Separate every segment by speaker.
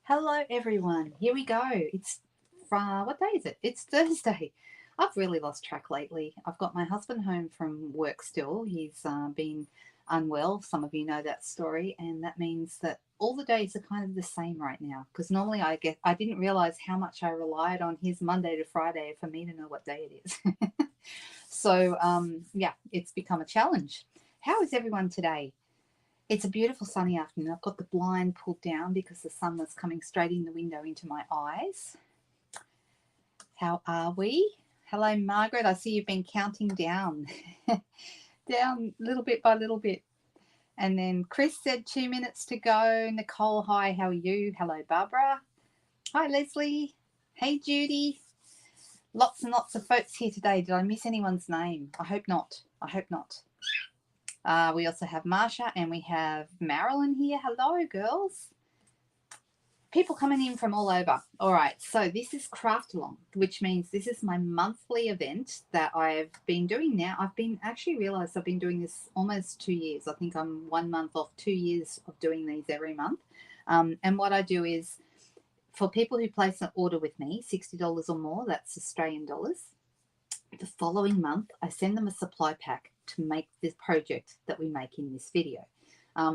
Speaker 1: Hello everyone, here we go. It's what day is it? It's Thursday. I've really lost track lately. I've got my husband home from work still. He's been unwell. Some of you know that story, and that means that all the days are kind of the same right now. Because normally I didn't realize how much I relied on his Monday to Friday for me to know what day it is. So yeah, it's become a challenge. How is everyone today? It's a beautiful sunny afternoon. I've got the blind pulled down because the sun was coming straight in the window into my eyes. How are we? Hello, Margaret. I see you've been counting down, down little bit by little bit. And then Chris said 2 minutes to go. Nicole, hi, how are you? Hello, Barbara. Hi, Leslie. Hey, Judy. Lots and lots of folks here today. Did I miss anyone's name? I hope not. I hope not. We also have Marsha and we have Marilyn here. Hello, girls. People coming in from all over. All right, so this is CraftAlong, which means this is my monthly event that I've been doing now. I've been actually realized I've been doing this almost 2 years. I think I'm 1 month off 2 years of doing these every month. And what I do is for people who place an order with me, $60 or more, that's Australian dollars. The following month, I send them a supply pack to make this project that we make in this video.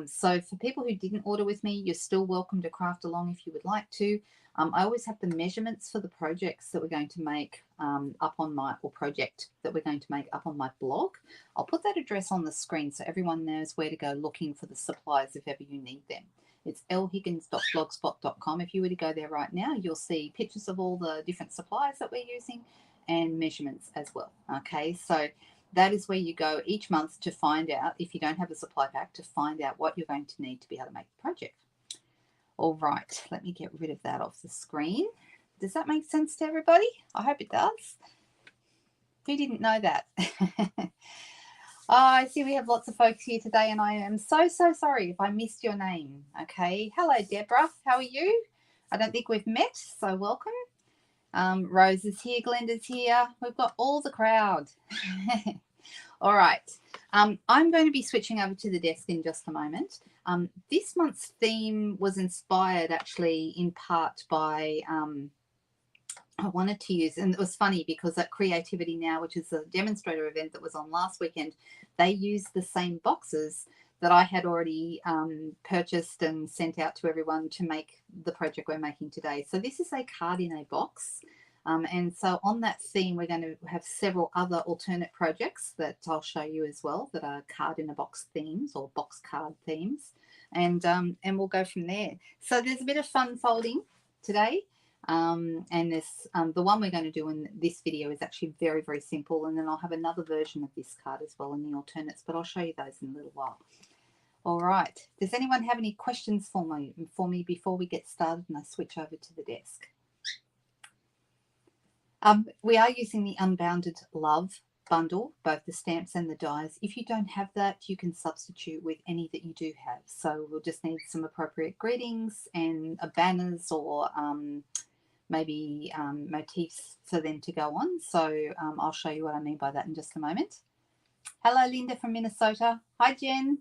Speaker 1: So for people who didn't order with me, you're still welcome to craft along if you would like to. I always have the measurements for the projects that we're going to make up on my, or project that we're going to make up on my blog. I'll put that address on the screen so everyone knows where to go looking for the supplies if ever you need them. It's lhiggins.blogspot.com. If you were to go there right now, you'll see pictures of all the different supplies that we're using and measurements as well. Okay, so that is where you go each month to find out, if you don't have a supply pack, to find out what you're going to need to be able to make the project. All right, let me get rid of that off the screen. Does that make sense to everybody? I hope it does. Who didn't know that? Oh, I see we have lots of folks here today, and I am so sorry if I missed your name. Okay, hello Deborah, how are you? I don't think we've met, so welcome. Rose is here, Glenda's here. We've got all the crowd. All right. I'm going to be switching over to the desk in just a moment. This month's theme was inspired actually in part by I wanted to use, and it was funny because at Creativity Now, which is a demonstrator event that was on last weekend, they used the same boxes that I had already purchased and sent out to everyone to make the project we're making today. So this is a card in a box. And so on that theme, we're going to have several other alternate projects that I'll show you as well that are card in a box themes or box card themes. And we'll go from there. So there's a bit of fun folding today. And this the one we're going to do in this video is actually very simple, and then I'll have another version of this card as well in the alternates, but I'll show you those in a little while. All right, does anyone have any questions for me before we get started and I switch over to the desk? We are using the Unbounded Love bundle, both the stamps and the dies. If you don't have that, you can substitute with any that you do have. So we'll just need some appropriate greetings and banners or maybe motifs for them to go on. So I'll show you what I mean by that in just a moment. Hello, Linda from Minnesota. Hi, Jen.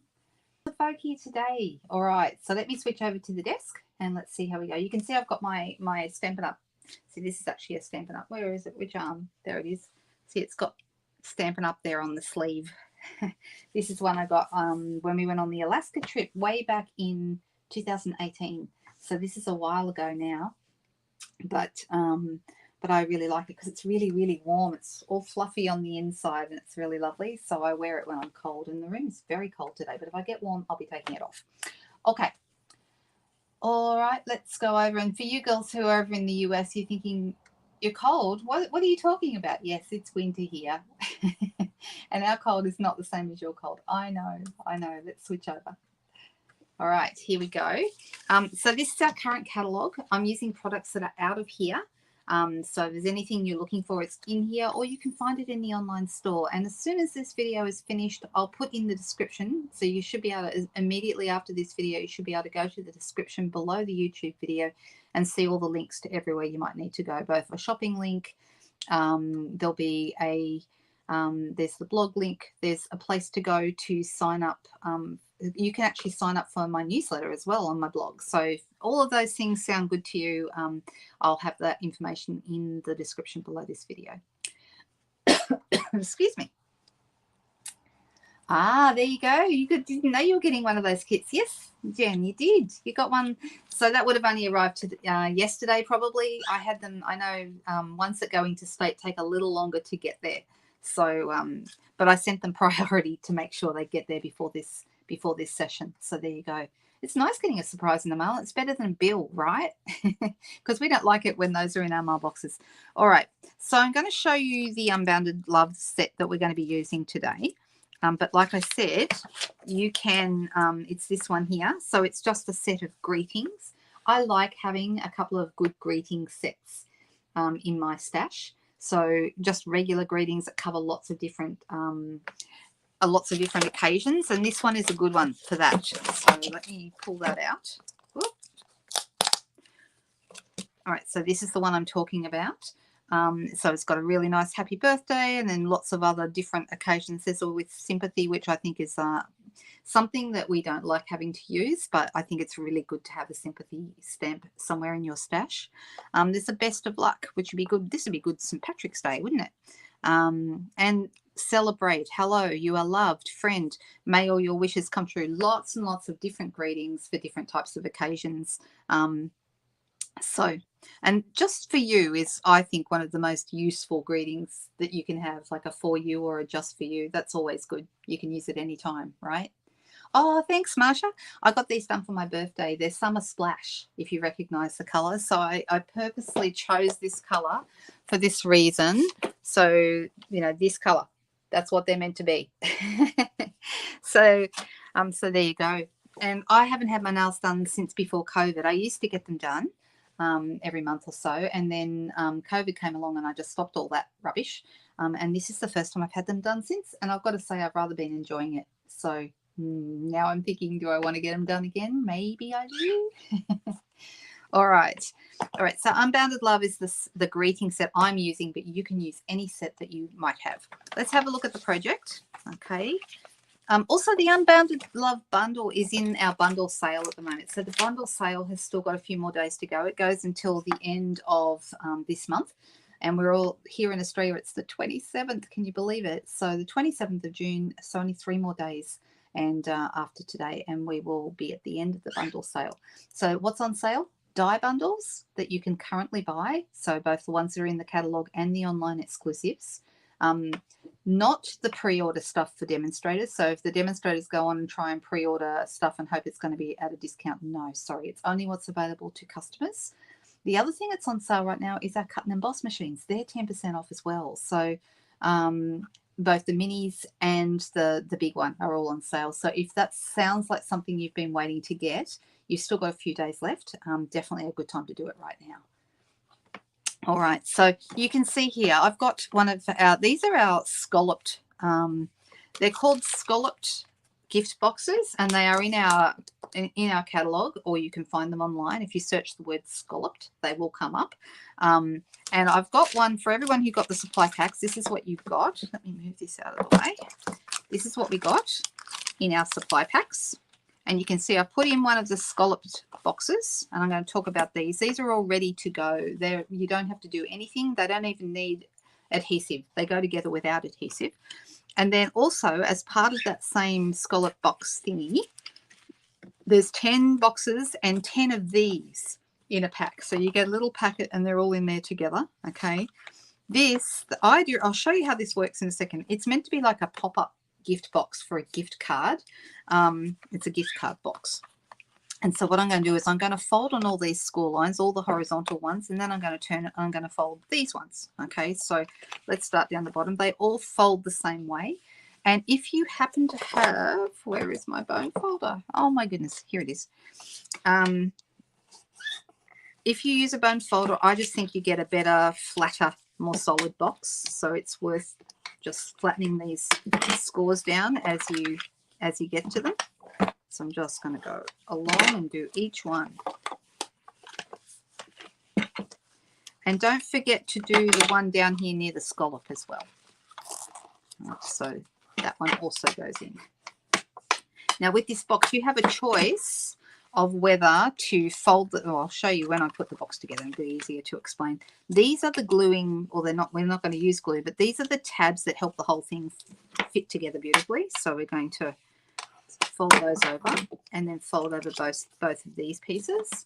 Speaker 1: The folk here today. All right, so let me switch over to the desk and let's see how we go. You can see I've got my Stampin' Up. See, this is actually a Stampin' Up. Where is it? Which arm? There it is. See, it's got Stampin' Up there on the sleeve. This is one I got when we went on the Alaska trip way back in 2018. So this is a while ago now. But I really like it because it's really warm. It's all fluffy on the inside and it's really lovely. So I wear it when I'm cold, and the room is very cold today. But if I get warm, I'll be taking it off. Okay. All right, let's go over. And for you girls who are over in the US, you're thinking, you're cold? What are you talking about? Yes, it's winter here. And our cold is not the same as your cold. I know. Let's switch over. All right, here we go. So this is our current catalogue. I'm using products that are out of here. So if there's anything you're looking for, it's in here, or you can find it in the online store. And as soon as this video is finished, I'll put in the description. So you should be able to, immediately after this video, you should be able to go to the description below the YouTube video and see all the links to everywhere you might need to go, both a shopping link. There'll be a There's the blog link. There's a place to go to sign up. You can actually sign up for my newsletter as well on my blog. So if all of those things sound good to you, I'll have that information in the description below this video. Excuse me. Ah, there you go. You didn't know you were getting one of those kits. Yes, Jen, you did. You got one. So that would have only arrived yesterday probably. I had them, I know ones that go into state take a little longer to get there. So, but I sent them priority to make sure they get there before this session. So there you go. It's nice getting a surprise in the mail. It's better than a bill, right? Because we don't like it when those are in our mailboxes. All right. So I'm going to show you the Unbounded Love set that we're going to be using today. But like I said, you can, it's this one here. So it's just a set of greetings. I like having a couple of good greeting sets in my stash. So just regular greetings that cover lots of different occasions. And this one is a good one for that. So let me pull that out. Whoop. All right, so this is the one I'm talking about. So it's got a really nice happy birthday and then lots of other different occasions. There's all with sympathy, which I think is something that we don't like having to use, but I think it's really good to have a sympathy stamp somewhere in your stash. There's a best of luck, which would be good. This would be good St. Patrick's Day, wouldn't it? And celebrate. Hello, you are loved. Friend, may all your wishes come true. Lots and lots of different greetings for different types of occasions. And just for you is, I think, one of the most useful greetings that you can have, like a for you or a just for you. That's always good. You can use it anytime, right? Oh, thanks, Marsha. I got these done for my birthday. They're Summer Splash, if you recognize the color. So I purposely chose this color for this reason. So, you know, this color, that's what they're meant to be. So there you go. And I haven't had my nails done since before COVID. I used to get them done every month or so, and then COVID came along and I just stopped all that rubbish, and this is the first time I've had them done since, and I've got to say I've rather been enjoying it. So now I'm thinking, do I want to get them done again? Maybe I do. All right, so Unbounded Love is the greeting set I'm using, but you can use any set that you might have. Let's have a look at the project. Okay. Also, the Unbounded Love bundle is in our bundle sale at the moment. So the bundle sale has still got a few more days to go. It goes until the end of this month. And we're all here in Australia. It's the 27th. Can you believe it? So the 27th of June, so only 3 more days and after today. And we will be at the end of the bundle sale. So what's on sale? Die bundles that you can currently buy. So both the ones that are in the catalogue and the online exclusives. Not the pre-order stuff for demonstrators. So if the demonstrators go on and try and pre-order stuff and hope it's going to be at a discount, no, sorry, it's only what's available to customers. The other thing that's on sale right now is our cut and emboss machines. They're 10% off as well. So both the minis and the big one are all on sale. So if that sounds like something you've been waiting to get, you've still got a few days left. Definitely a good time to do it right now. All right, so you can see here, I've got one of our, these are our scalloped, they're called scalloped gift boxes, and they are in our catalogue, or you can find them online. If you search the word scalloped, they will come up. And I've got one for everyone who got the supply packs. This is what you've got. Let me move this out of the way. This is what we got in our supply packs. And you can see I put in one of the scalloped boxes, and I'm going to talk about these. These are all ready to go. You don't have to do anything. They don't even need adhesive. They go together without adhesive. And then also, as part of that same scallop box thingy, there's 10 boxes and 10 of these in a pack. So you get a little packet and they're all in there together, okay? The idea, I'll show you how this works in a second. It's meant to be like a pop-up gift box for a gift card. It's a gift card box. And so what I'm going to do is I'm going to fold on all these score lines, all the horizontal ones, and then I'm going to turn it, I'm going to fold these ones. Okay, so let's start down the bottom. They all fold the same way. And if you happen to have, where is my bone folder? Oh my goodness, here it is. If you use a bone folder, I just think you get a better, flatter, more solid box. So it's worth just flattening these scores down as you get to them. So I'm just going to go along and do each one. And don't forget to do the one down here near the scallop as well. So that one also goes in. Now with this box, you have a choice of whether to fold the, I'll show you when I put the box together, it'll be easier to explain. These are the gluing, or we're not going to use glue, but these are the tabs that help the whole thing fit together beautifully. So we're going to fold those over and then fold over both of these pieces.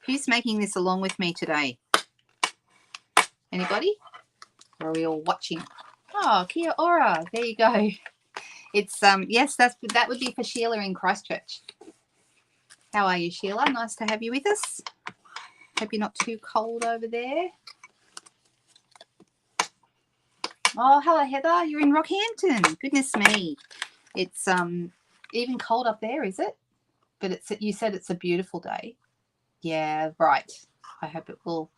Speaker 1: Who's making this along with me today? Anybody? Or are we all watching? Oh, Kia ora. There you go. It's yes, that would be for Sheila in Christchurch. How are you, Sheila? Nice to have you with us. Hope you're not too cold over there. Oh, hello, Heather. You're in Rockhampton. Goodness me. It's even cold up there, is it? But it's, you said it's a beautiful day. Yeah, right. I hope it will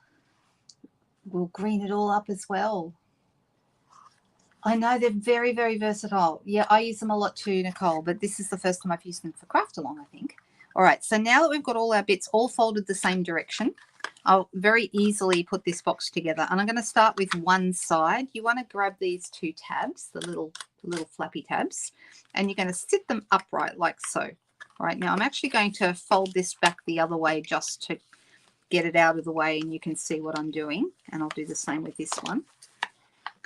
Speaker 1: green it all up as well. I know they're very, very versatile. Yeah, I use them a lot too, Nicole, but this is the first time I've used them for CraftAlong, I think. All right, so now that we've got all our bits all folded the same direction, I'll very easily put this box together. And I'm going to start with one side. You want to grab these two tabs, the little flappy tabs, and you're going to sit them upright like so. All right, now I'm actually going to fold this back the other way just to get it out of the way and you can see what I'm doing. And I'll do the same with this one.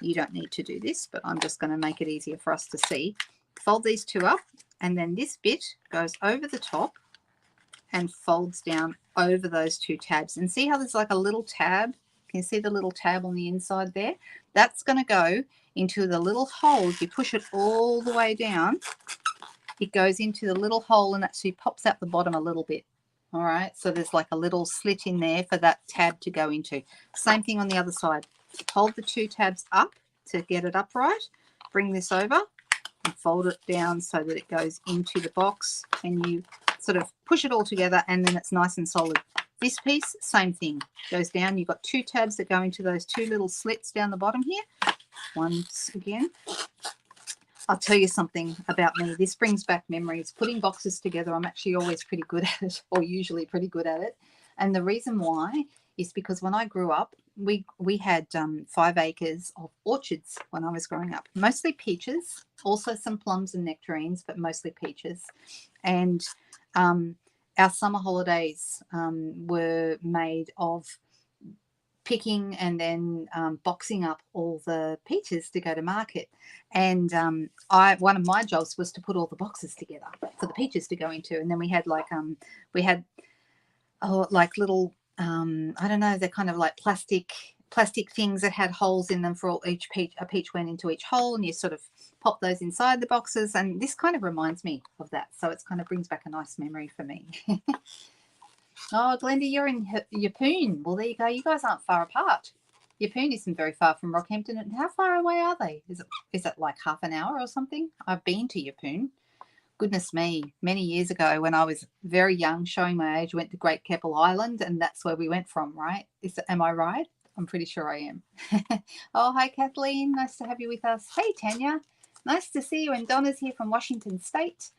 Speaker 1: You don't need to do this, but I'm just going to make it easier for us to see. Fold these two up, and then this bit goes over the top and folds down over those two tabs. And see how there's like a little tab? Can you see the little tab on the inside there? That's going to go into the little hole. If you push it all the way down, it goes into the little hole and actually pops out the bottom a little bit. All right, so there's like a little slit in there for that tab to go into. Same thing on the other side. Hold the two tabs up to get it upright. Bring this over and fold it down so that it goes into the box, and you sort of push it all together and then it's nice and solid. This piece, same thing, goes down. You've got two tabs that go into those two little slits down the bottom here. Once again, I'll tell you something about me. This brings back memories. Putting boxes together, I'm actually always pretty good at it, or usually pretty good at it. And the reason why is because when I grew up, we had 5 acres of orchards when I was growing up. Mostly peaches, also some plums and nectarines, but mostly peaches. And our summer holidays were made of picking and then boxing up all the peaches to go to market. And one of my jobs was to put all the boxes together for the peaches to go into. And then we had like like little I don't know, they're kind of like plastic things that had holes in them for each peach. A peach went into each hole, and you sort of pop those inside the boxes. And this kind of reminds me of that, so it kind of brings back a nice memory for me. Oh, Glenda, you're in Yeppoon. Well, there you go. You guys aren't far apart. Yeppoon isn't very far from Rockhampton. And how far away are they? Is it like half an hour or something? I've been to Yeppoon. Goodness me, many years ago when I was very young, showing my age, went to Great Keppel Island, and that's where we went from, right? Am I right? I'm pretty sure I am. Oh, hi, Kathleen. Nice to have you with us. Hey, Tanya. Nice to see you. And Donna's here from Washington State.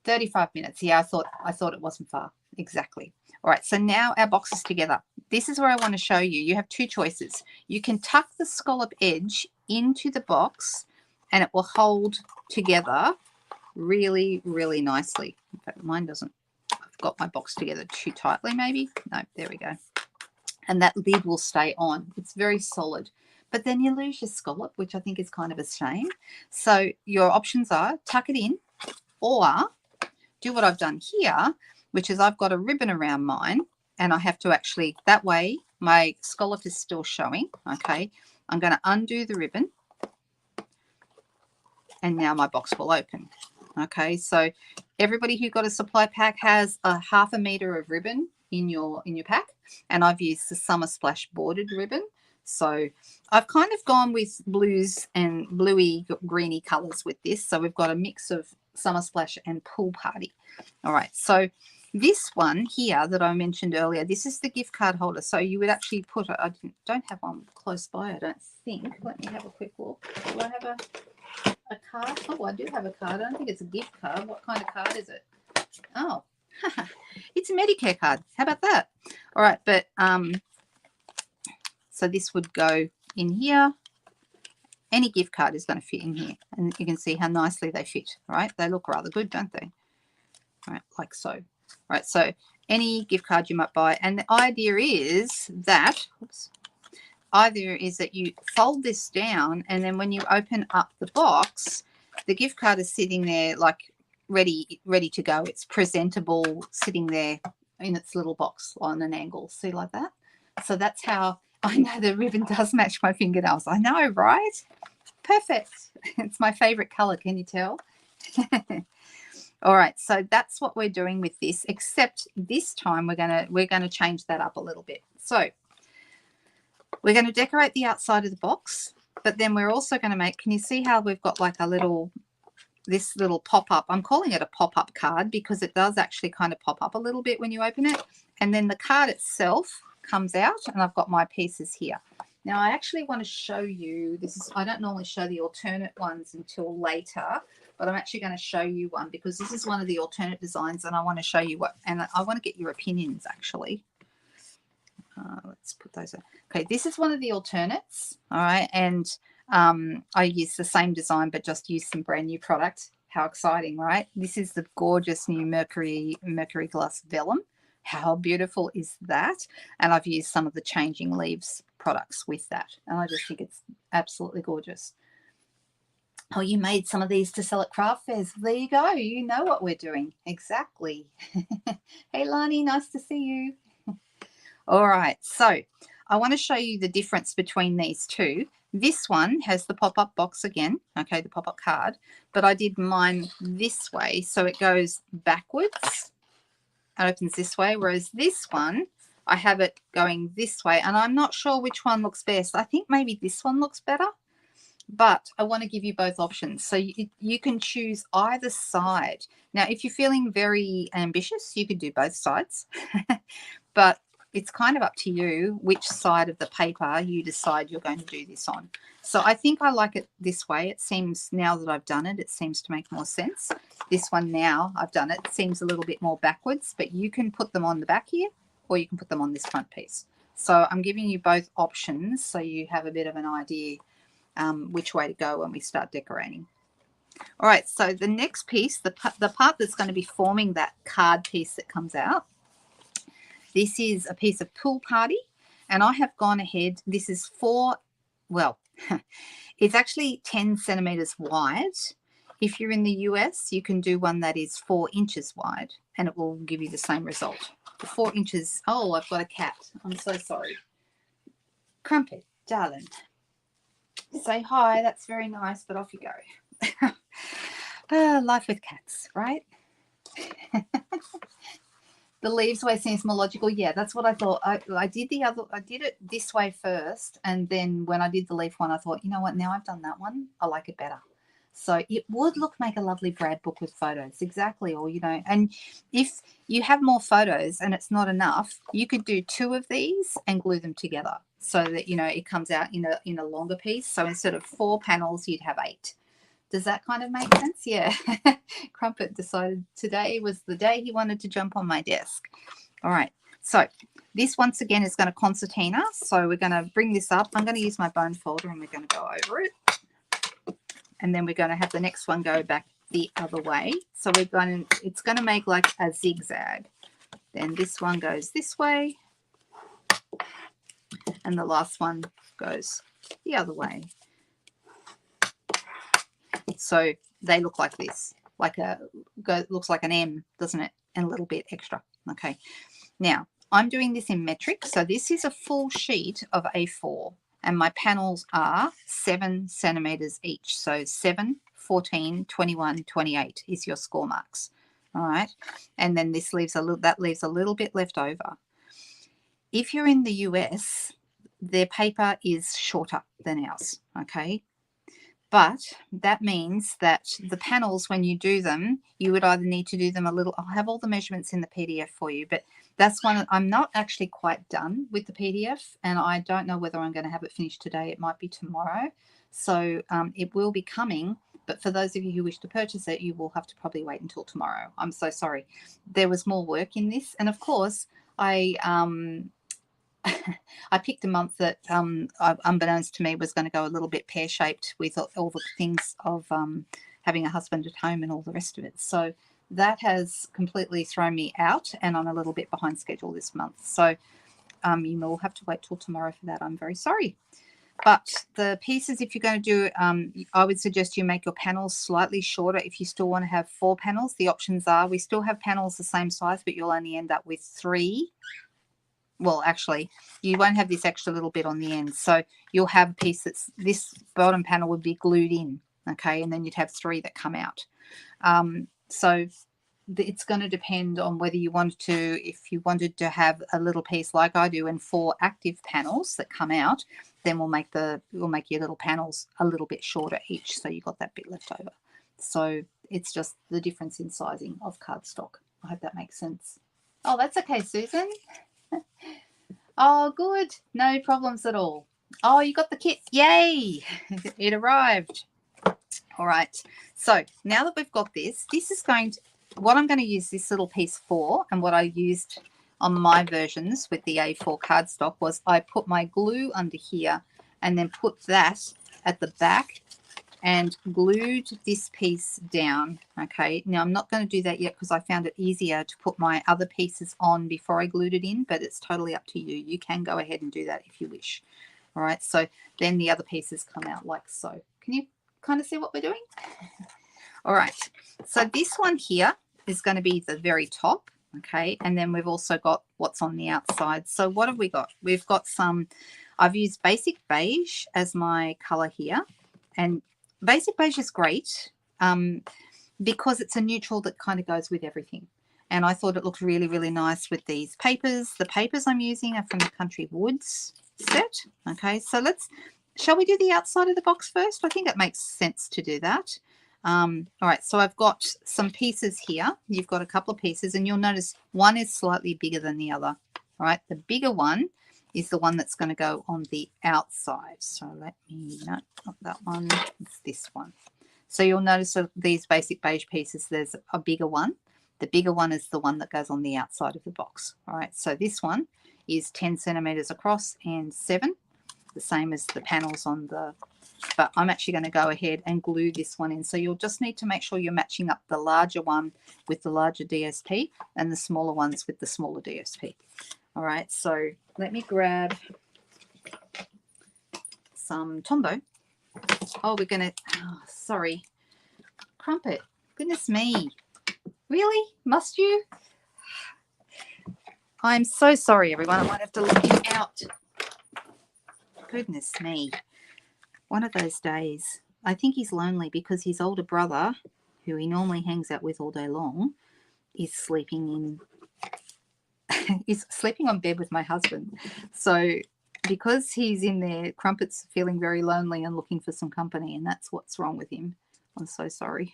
Speaker 1: 35 minutes. Yeah, I thought it wasn't far. Exactly. All right, so now our box is together. This is where I want to show you. You have two choices. You can tuck the scallop edge into the box and it will hold together really, really nicely. In fact, mine doesn't. I've got my box together too tightly maybe. No, there we go. And that lid will stay on. It's very solid. But then you lose your scallop, which I think is kind of a shame. So your options are tuck it in, or do what I've done here, which is I've got a ribbon around mine, and I have to actually, that way my scallop is still showing. Okay, I'm going to undo the ribbon, and now my box will open. Okay, so everybody who got a supply pack has a 1/2 meter of ribbon in your pack, and I've used the Summer Splash bordered ribbon. So I've kind of gone with blues and bluey greeny colors with this. So we've got a mix of Summer Splash and Pool Party. All right, so this one here that I mentioned earlier, this is the gift card holder. So you would actually put it, I don't have one close by, I don't think. Let me have a quick look. Do I have a card? Oh, I do have a card. I don't think it's a gift card. What kind of card is it? Oh, it's a Medicare card. How about that? All right, but So this would go in here. Any gift card is going to fit in here. And you can see how nicely they fit, right? They look rather good, don't they? Right, like so. Right, so any gift card you might buy. And the idea is that, you fold this down, and then when you open up the box, the gift card is sitting there like ready to go. It's presentable, sitting there in its little box on an angle. See, like that? So that's how I know the ribbon does match my fingernails. I know, right? Perfect. It's my favorite color. Can you tell? All right, so that's what we're doing with this, except this time we're gonna change that up a little bit. So we're going to decorate the outside of the box, but then we're also going to make, can you see how we've got like a little, this little pop-up? I'm calling it a pop-up card because it does actually kind of pop up a little bit when you open it. And then the card itself comes out, and I've got my pieces here. Now I actually want to show you, I don't normally show the alternate ones until later, but I'm actually going to show you one because this is one of the alternate designs, and I want to show you and I want to get your opinions actually. Let's put those in. Okay, this is one of the alternates. All right, and I used the same design but just used some brand new product. How exciting, right? This is the gorgeous new Mercury Glass Vellum. How beautiful is that? And I've used some of the Changing Leaves products with that, and I just think it's absolutely gorgeous. Oh, you made some of these to sell at craft fairs. There you go. You know what we're doing. Exactly. Hey, Lani, nice to see you. All right, so I want to show you the difference between these two. This one has the pop-up box again, okay, the pop-up card, but I did mine this way, so it goes backwards and opens this way, whereas this one, I have it going this way, and I'm not sure which one looks best. I think maybe this one looks better, but I want to give you both options, so you can choose either side. Now, if you're feeling very ambitious, you could do both sides, but it's kind of up to you which side of the paper you decide you're going to do this on. So I think I like it this way. It seems, now that I've done it, it seems to make more sense. This one, now I've done it, seems a little bit more backwards, but you can put them on the back here, or you can put them on this front piece. So I'm giving you both options so you have a bit of an idea which way to go when we start decorating. All right, so the next piece, the part that's going to be forming that card piece that comes out, this is a piece of Pool Party, and I have gone ahead. This is it's actually 10 centimeters wide. If you're in the US, you can do one that is 4 inches wide, and it will give you the same result. The 4 inches, oh, I've got a cat. I'm so sorry. Crumpet, darling. Say hi, that's very nice, but off you go. Life with cats, right? The leaves way seems more logical. Yeah, that's what I thought. I did it this way first, and then when I did the leaf one, I thought, you know what, now I've done that one, I like it better. So it would make a lovely brad book with photos. Exactly. Or, and if you have more photos and it's not enough, you could do 2 of these and glue them together so that, it comes out in a longer piece. So instead of 4 panels, you'd have 8. Does that kind of make sense? Yeah. Crumpet decided today was the day he wanted to jump on my desk. All right. So this, once again, is going to concertina. So we're going to bring this up. I'm going to use my bone folder, and we're going to go over it. And then we're going to have the next one go back the other way. So it's going to make like a zigzag. Then this one goes this way. And the last one goes the other way. So they look like this, looks like an M, doesn't it? And a little bit extra. Okay. Now, I'm doing this in metric. So this is a full sheet of A4, and my panels are 7 centimeters each. So 7, 14, 21, 28 is your score marks. All right. And then this leaves that leaves a little bit left over. If you're in the US, their paper is shorter than ours. Okay. But that means that the panels, when you do them, you would either need to do them a little. I'll have all the measurements in the PDF for you, but that's one. I'm not actually quite done with the PDF, and I don't know whether I'm going to have it finished today. It might be tomorrow. So it will be coming. But for those of you who wish to purchase it, you will have to probably wait until tomorrow. I'm so sorry. There was more work in this. And of course, I I picked a month that, unbeknownst to me, was going to go a little bit pear-shaped with all the things of having a husband at home and all the rest of it. So that has completely thrown me out, and I'm a little bit behind schedule this month. So you will have to wait till tomorrow for that. I'm very sorry. But the pieces, if you're going to do, I would suggest you make your panels slightly shorter if you still want to have 4 panels. The options are, we still have panels the same size, but you'll only end up with 3. Well, actually, you won't have this extra little bit on the end. So you'll have a piece that's, this bottom panel would be glued in, okay? And then you'd have 3 that come out. So it's going to depend on whether you want to, if you wanted to have a little piece like I do and 4 active panels that come out, then we'll make your little panels a little bit shorter each, so you got that bit left over. So it's just the difference in sizing of cardstock. I hope that makes sense. Oh, that's okay, Susan. Oh, good. No problems at all. Oh, you got the kit. Yay! It arrived. All right. So now that we've got this, this is going to, what I'm going to use this little piece for, and what I used on my versions with the A4 cardstock, was I put my glue under here and then put that at the back and glued this piece down. Okay, now I'm not going to do that yet because I found it easier to put my other pieces on before I glued it in, but it's totally up to you. You can go ahead and do that if you wish. All right, so then the other pieces come out like so. Can you kind of see what we're doing? All right, so this one here is going to be the very top. Okay, and then we've also got what's on the outside. So what have we got? We've got some, I've used Basic Beige as my color here, and Basic Beige is great because it's a neutral that kind of goes with everything. And I thought it looked really, really nice with these papers. The papers I'm using are from the Country Woods set. Okay, so shall we do the outside of the box first? I think it makes sense to do that. All right, so I've got some pieces here. You've got a couple of pieces, and you'll notice one is slightly bigger than the other. All right, the bigger one is the one that's going to go on the outside. So let me, no, not that one, it's this one. So you'll notice that these Basic Beige pieces, there's a bigger one. The bigger one is the one that goes on the outside of the box. All right, so this one is 10 centimeters across and 7, the same as the panels on the, but I'm actually going to go ahead and glue this one in. So you'll just need to make sure you're matching up the larger one with the larger DSP and the smaller ones with the smaller DSP. All right, so let me grab some Tombow. Oh, we're going to, oh, sorry, Crumpet. Goodness me. Really? Must you? I'm so sorry, everyone. I might have to look him out. Goodness me. One of those days. I think he's lonely because his older brother, who he normally hangs out with all day long, is sleeping on bed with my husband. So because he's in there, Crumpet's feeling very lonely and looking for some company, and that's what's wrong with him. I'm so sorry.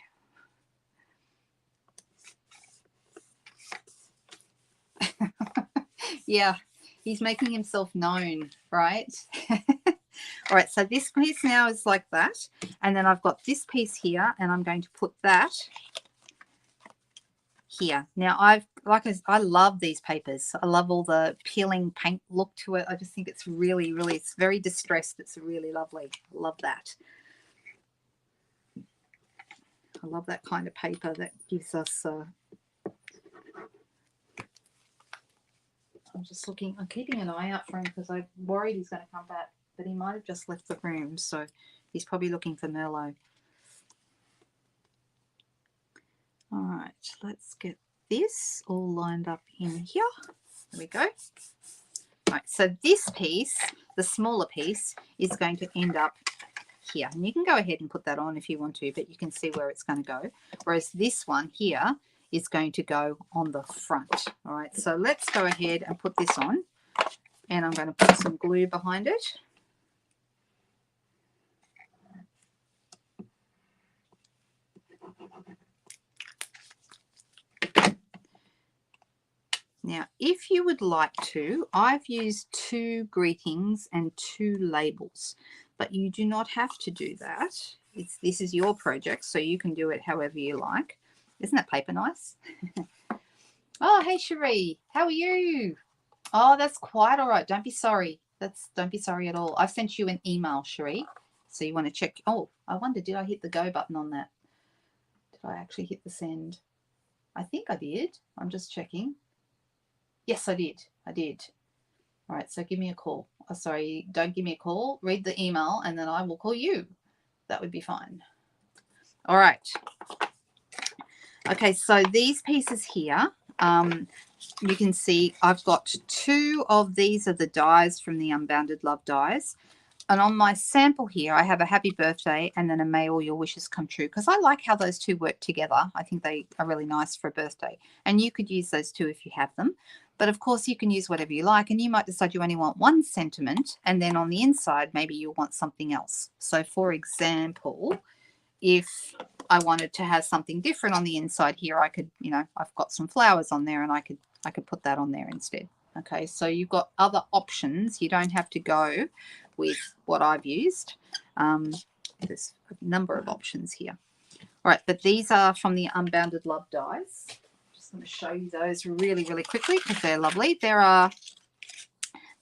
Speaker 1: Yeah, he's making himself known, right? All right, so this piece now is like that, and then I've got this piece here, and I'm going to put that here. Now I love these papers. I love all the peeling paint look to it. I just think it's really, really, it's very distressed. It's really lovely. I love that. I love that kind of paper that gives us I'm just looking, I'm keeping an eye out for him because I'm worried he's going to come back, but he might have just left the room, so he's probably looking for Merlot. All right, let's get this all lined up in here. There we go. All right, so this piece, the smaller piece, is going to end up here. And you can go ahead and put that on if you want to, but you can see where it's going to go. Whereas this one here is going to go on the front. All right, so let's go ahead and put this on, and I'm going to put some glue behind it. Now, if you would like to, I've used 2 greetings and 2 labels, but you do not have to do that. This is your project, so you can do it however you like. Isn't that paper nice? Oh, hey, Cherie. How are you? Oh, that's quite all right. Don't be sorry. Don't be sorry at all. I've sent you an email, Cherie. So you want to check. Oh, I wonder, did I hit the go button on that? Did I actually hit the send? I think I did. I'm just checking. Yes, I did. I did. All right, so give me a call. Oh, sorry, don't give me a call. Read the email and then I will call you. That would be fine. All right. Okay, so these pieces here, you can see I've got 2 of these are the dies from the Unbounded Love dies. And on my sample here, I have a happy birthday and then a may all your wishes come true, because I like how those 2 work together. I think they are really nice for a birthday. And you could use those 2 if you have them. But of course, you can use whatever you like. And you might decide you only want one sentiment. And then on the inside, maybe you want something else. So for example, if I wanted to have something different on the inside here, I could, I've got some flowers on there and I could put that on there instead. Okay, so you've got other options. You don't have to go with what I've used. There's a number of options here. All right, but these are from the Unbounded Love dies. Just going to show you those really, really quickly because they're lovely.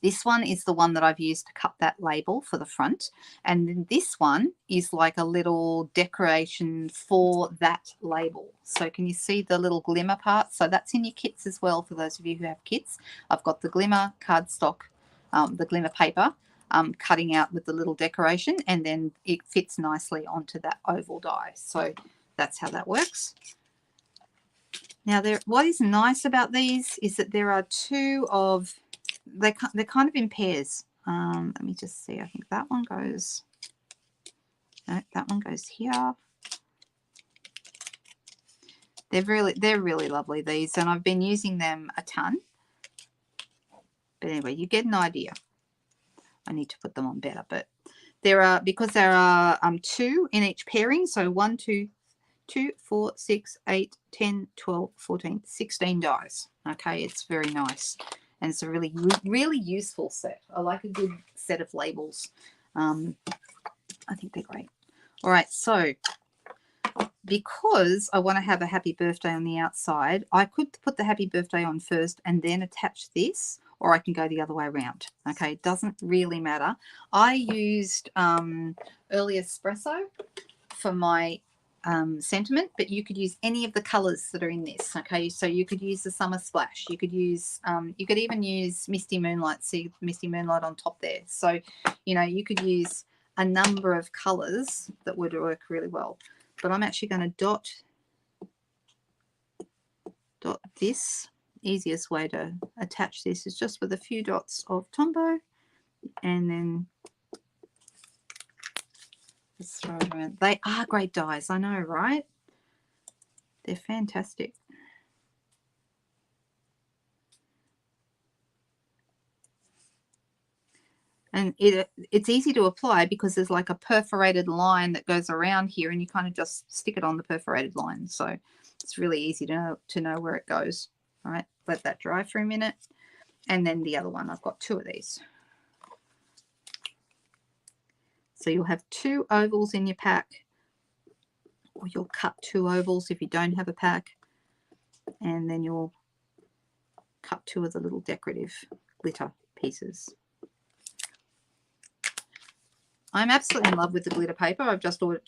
Speaker 1: This one is the one that I've used to cut that label for the front. And then this one is like a little decoration for that label. So can you see the little glimmer part? So that's in your kits as well for those of you who have kits. I've got the glimmer cardstock, the glimmer paper, cutting out with the little decoration, and then it fits nicely onto that oval die. So that's how that works. Now, what is nice about these is that there are 2 of... They're kind of in pairs. Let me just see. I think that one goes... No, that one goes here. They're really lovely, these, and I've been using them a ton. But anyway, you get an idea. I need to put them on better, but because there are 2 in each pairing, so 1, 2, 4, 6, 8, 10, 12, 14, 16 dies. Okay, it's very nice. And it's a really, really useful set. I like a good set of labels. I think they're great. All right, so because I want to have a happy birthday on the outside, I could put the happy birthday on first and then attach this, or I can go the other way around. Okay, it doesn't really matter. I used Early Espresso for my sentiment, but you could use any of the colors that are in this. Okay, so you could use the Summer Splash, you could use you could even use Misty Moonlight. See Misty Moonlight on top there. So you could use a number of colors that would work really well. But I'm actually going to dot this. Easiest way to attach this is just with a few dots of Tombow, and then just throw it around. They are great dies, I know, right? They're fantastic. And it's easy to apply because there's like a perforated line that goes around here, and you kind of just stick it on the perforated line. So it's really easy to know where it goes. All right, let that dry for a minute. And then the other one, I've got 2 of these. So you'll have 2 ovals in your pack, or you'll cut 2 ovals if you don't have a pack, and then you'll cut 2 of the little decorative glitter pieces. I'm absolutely in love with the glitter paper. I've just ordered,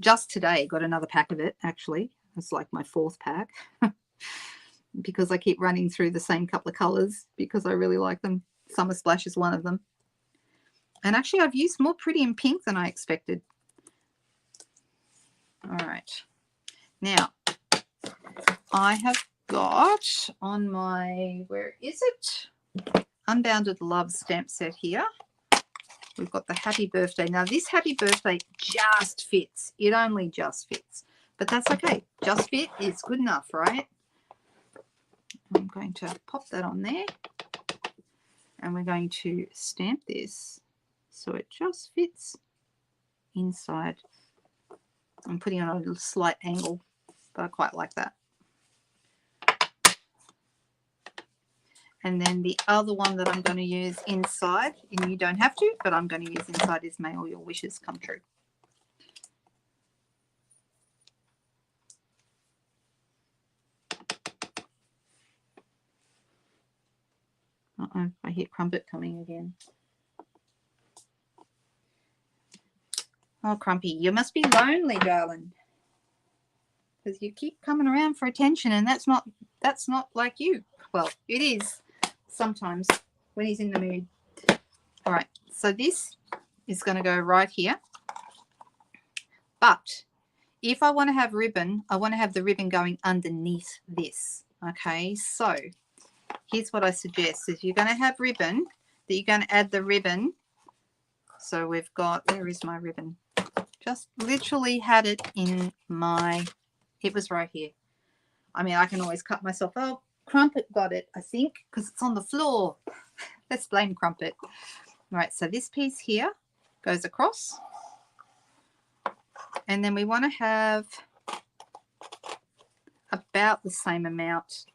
Speaker 1: just today got another pack of it, actually. It's like my 4th pack because I keep running through the same couple of colors because I really like them. Summer Splash is one of them. And actually, I've used more pretty in pink than I expected. All right. Now, I have got on my, where is it? Unbounded Love stamp set here. We've got the happy birthday. Now, this happy birthday just fits. It only just fits. But that's okay. Just fit is good enough, right? I'm going to pop that on there. And we're going to stamp this so it just fits inside. I'm putting it on a little slight angle, but I quite like that. And then the other one that I'm going to use inside, and you don't have to, but I'm going to use inside, is May All Your Wishes Come True. Uh-oh, I hear Crumpet coming again. Oh, Crumpy, you must be lonely, darling. Because you keep coming around for attention, and that's not like you. Well, it is sometimes when he's in the mood. All right, so this is going to go right here. But if I want to have ribbon, I want to have the ribbon going underneath this. Okay, so here's what I suggest. If you're going to have ribbon, that you're going to add the ribbon. So we've got, where is my ribbon? Just literally had it in my, it was right here. I mean, I can always cut myself. Oh, Crumpet got it, I think, because it's on the floor. Let's blame Crumpet. All right, so this piece here goes across. And then we want to have about the same amount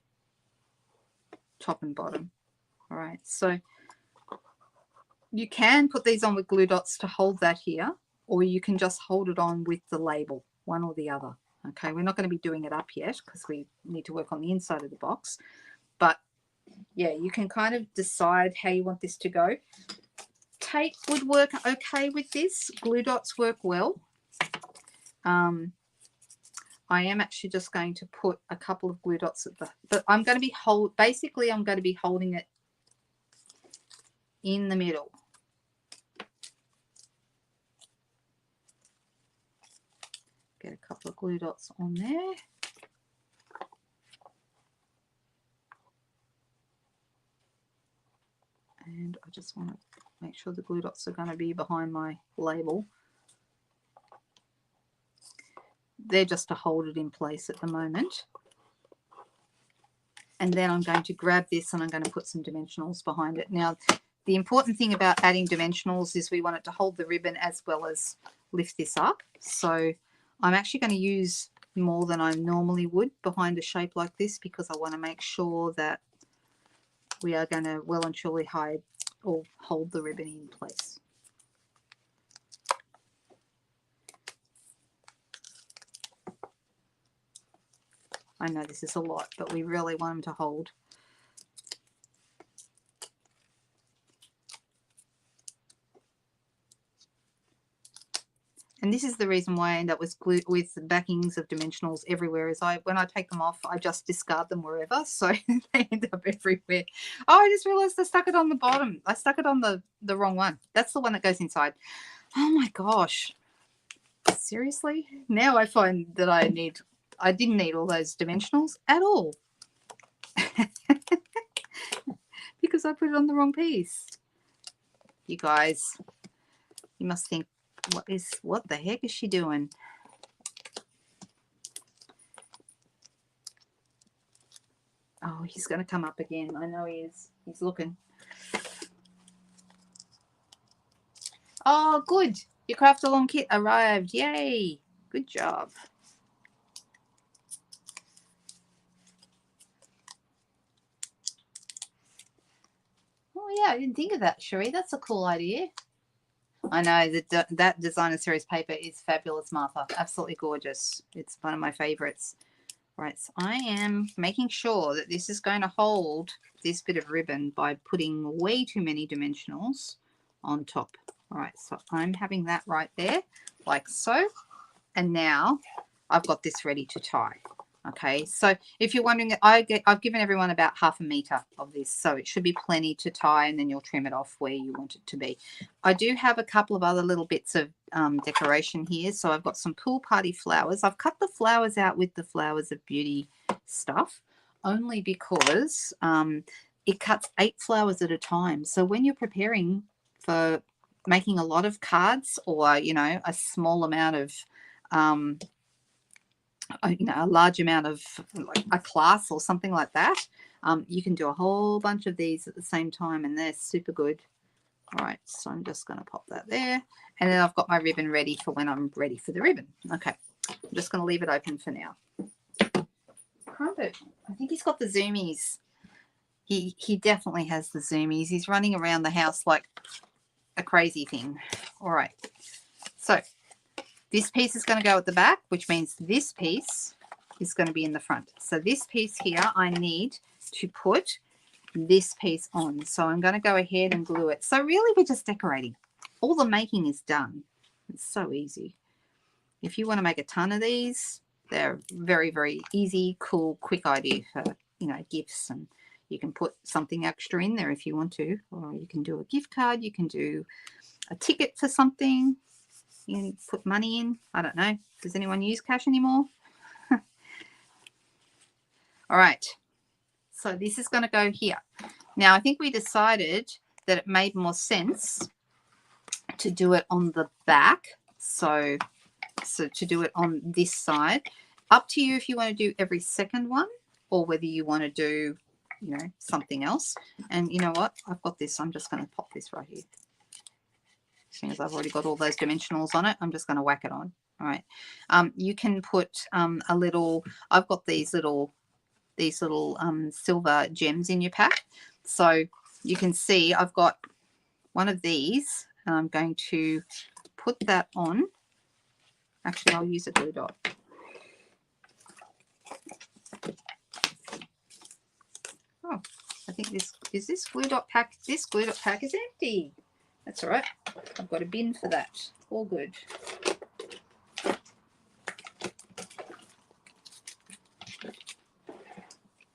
Speaker 1: top and bottom. All right, so you can put these on with glue dots to hold that here, or you can just hold it on with the label, one or the other. Okay, we're not going to be doing it up yet because we need to work on the inside of the box. But yeah, you can kind of decide how you want this to go. Tape would work okay with this. Glue dots work well. I am actually just going to put a couple of glue dots at the, but I'm going to be basically I'm going to be holding it in the middle. Get a couple of glue dots on there. And I just want to make sure the glue dots are going to be behind my label. They're just to hold it in place at the moment. And then I'm going to grab this and I'm going to put some dimensionals behind it. Now, the important thing about adding dimensionals is we want it to hold the ribbon as well as lift this up. So I'm actually going to use more than I normally would behind a shape like this because I want to make sure that we are going to well and truly hide or hold the ribbon in place. I know this is a lot, but we really want them to hold. And this is the reason why I end up with glue, with backings of dimensionals everywhere, is when I take them off, I just discard them wherever. So they end up everywhere. Oh, I just realized I stuck it on the bottom. I stuck it on the wrong one. That's the one that goes inside. Oh my gosh. Seriously? Now I find that I didn't need all those dimensionals at all. Because I put it on the wrong piece. You guys, you must think, what the heck is she doing? Oh, he's going to come up again. I know he is. He's looking. Oh, good. Your CraftAlong kit arrived. Yay. Good job. Oh, yeah, I didn't think of that, Cherie. That's a cool idea. I know that designer series paper is fabulous, Martha. Absolutely gorgeous. It's one of my favorites. Right, so I am making sure that this is going to hold this bit of ribbon by putting way too many dimensionals on top. All right, so I'm having that right there, like so. And now I've got this ready to tie. Okay, so if you're wondering, I've given everyone about 1/2 meter of this, so it should be plenty to tie, and then you'll trim it off where you want it to be. I do have a couple of other little bits of decoration here. So I've got some pool party flowers. I've cut the flowers out with the Flowers of Beauty stuff, only because it cuts 8 flowers at a time. So when you're preparing for making a lot of cards, or, you know, a small amount of you know, a large amount of, like, a class or something like that, you can do a whole bunch of these at the same time, and they're super good. All right, so I'm just going to pop that there, and then I've got my ribbon ready for when I'm ready for the ribbon. Okay, I'm just going to leave it open for now. Crumpet, I think he's got the zoomies. He definitely has the zoomies. He's running around the house like a crazy thing. All right, so this piece is going to go at the back, which means this piece is going to be in the front. So this piece here I need to put this piece on. So I'm going to go ahead and glue it. So really we're just decorating. All the making is done. It's so easy. If you want to make a ton of these, they're very, very easy, cool, quick idea for, you know, gifts. And you can put something extra in there if you want to, or you can do a gift card. You can do a ticket for something. You can put money in. I don't know. Does anyone use cash anymore? All right. So this is going to go here. Now, I think we decided that it made more sense to do it on the back. So to do it on this side. Up to you if you want to do every second one or whether you want to do, you know, something else. And you know what? I've got this. I'm just going to pop this right here. Seeing as I've already got all those dimensionals on it, I'm just going to whack it on. All right. You can put a little, I've got these little silver gems in your pack. So you can see I've got one of these. And I'm going to put that on. Actually, I'll use a glue dot. Oh, I think this glue dot pack is empty. That's all right. I've got a bin for that. All good. I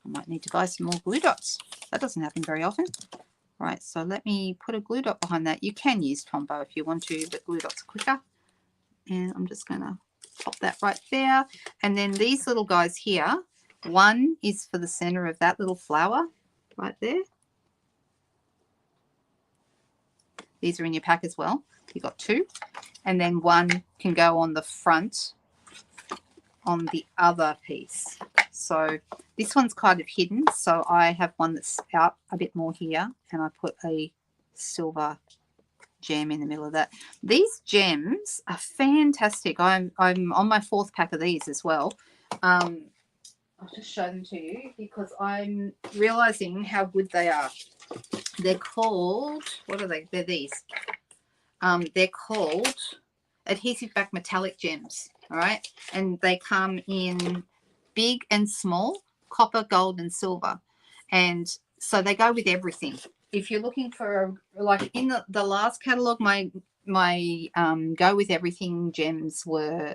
Speaker 1: might need to buy some more glue dots. That doesn't happen very often. Right, so let me put a glue dot behind that. You can use Tombow if you want to, but glue dots are quicker. And I'm just going to pop that right there. And then these little guys here, one is for the center of that little flower right there. These are in your pack as well. You've got two. And then one can go on the front on the other piece. So this one's kind of hidden. So I have one that's out a bit more here. And I put a silver gem in the middle of that. These gems are fantastic. I'm on my 4th pack of these as well. I'll just show them to you because I'm realizing how good they are. They're called, what are they? They're these. They're called adhesive back metallic gems. All right, and they come in big and small, copper, gold, and silver, and so they go with everything. If you're looking for, like in the last catalog, my go with everything gems were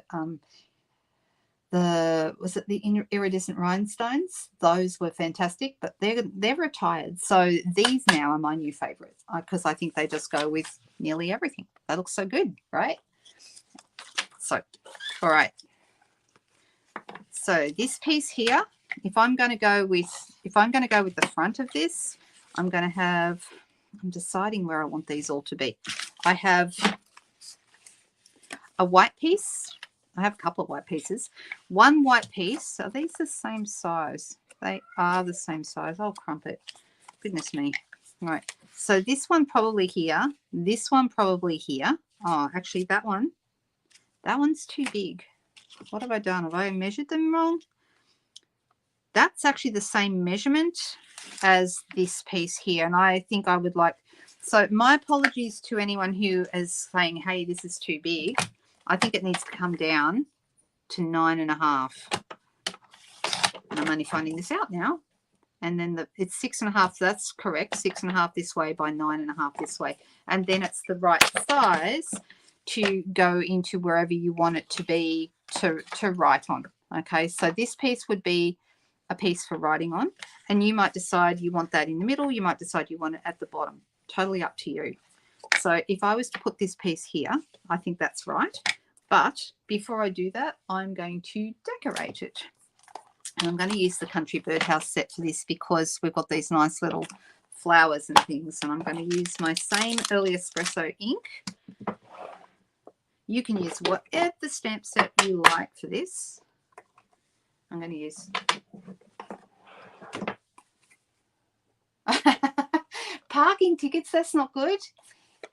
Speaker 1: the iridescent rhinestones. Those were fantastic, but they're retired. So these now are my new favorites because I think they just go with nearly everything. That looks so good, right? So, all right. So this piece here, if I'm going to go with the front of this, I'm deciding where I want these all to be. I have a white piece. I have a couple of white pieces. One white piece. Are these the same size? They are the same size. I'll crump it. Goodness me. All right. So this one probably here. This one probably here. Oh, actually that one's too big. What have I done? Have I measured them wrong? That's actually the same measurement as this piece here. And I think I would like, so my apologies to anyone who is saying, hey, this is too big. I think it needs to come down to 9.5. And I'm only finding this out now. And then it's 6.5. So that's correct. 6.5 this way by 9.5 this way. And then it's the right size to go into wherever you want it to be to write on. Okay, so this piece would be a piece for writing on, and you might decide you want that in the middle. You might decide you want it at the bottom. Totally up to you. So if I was to put this piece here, I think that's right. But before I do that, I'm going to decorate it. And I'm going to use the Country Birdhouse set for this because we've got these nice little flowers and things. And I'm going to use my same Early Espresso ink. You can use whatever stamp set you like for this. I'm going to use parking tickets. That's not good.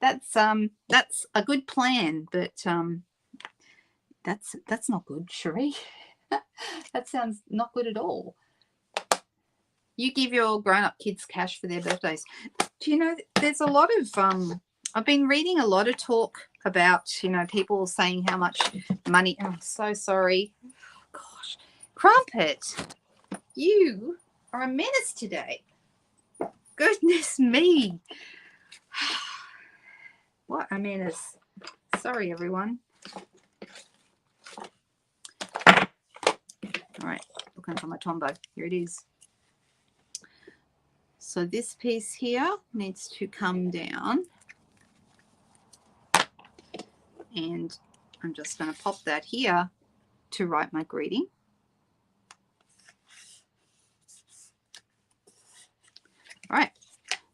Speaker 1: That's a good plan, but that's not good, Cherie. That sounds not good at all. You give your grown-up kids cash for their birthdays. Do you know there's a lot of I've been reading a lot of talk about, you know, people saying how much money. Oh, so sorry. Gosh, Crumpet, you are a menace today. Goodness me. What a menace. Sorry, everyone. All right, looking for my Tombow. Here it is. So this piece here needs to come down. And I'm just going to pop that here to write my greeting. All right.